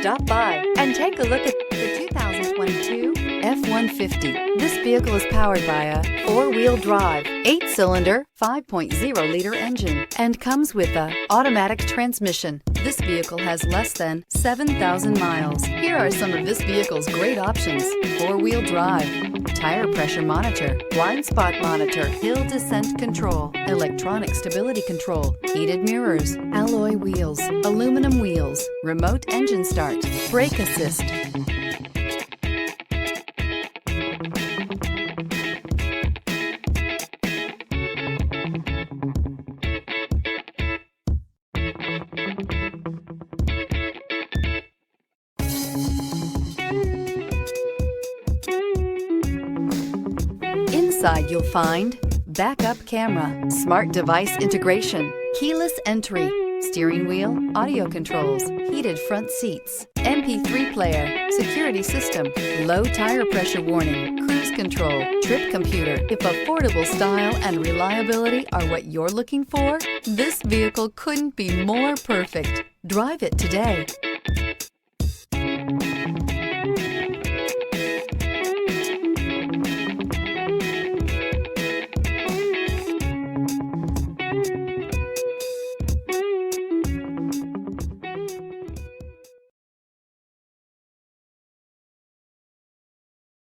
Stop by and take a look at the 2022 F-150. This vehicle is powered by a four-wheel drive, 8-cylinder, 5.0-liter engine and comes with a automatic transmission. This vehicle has less than 7,000 miles. Here are some of this vehicle's great options: four-wheel drive, tire pressure monitor, blind spot monitor, hill descent control, electronic stability control, heated mirrors, alloy wheels, aluminum wheels, remote engine start, brake assist. Inside you'll find backup camera, smart device integration, keyless entry, steering wheel audio controls, heated front seats, MP3 player, security system, low tire pressure warning, cruise control, trip computer. If affordable style and reliability are what you're looking for, this vehicle couldn't be more perfect. Drive it today.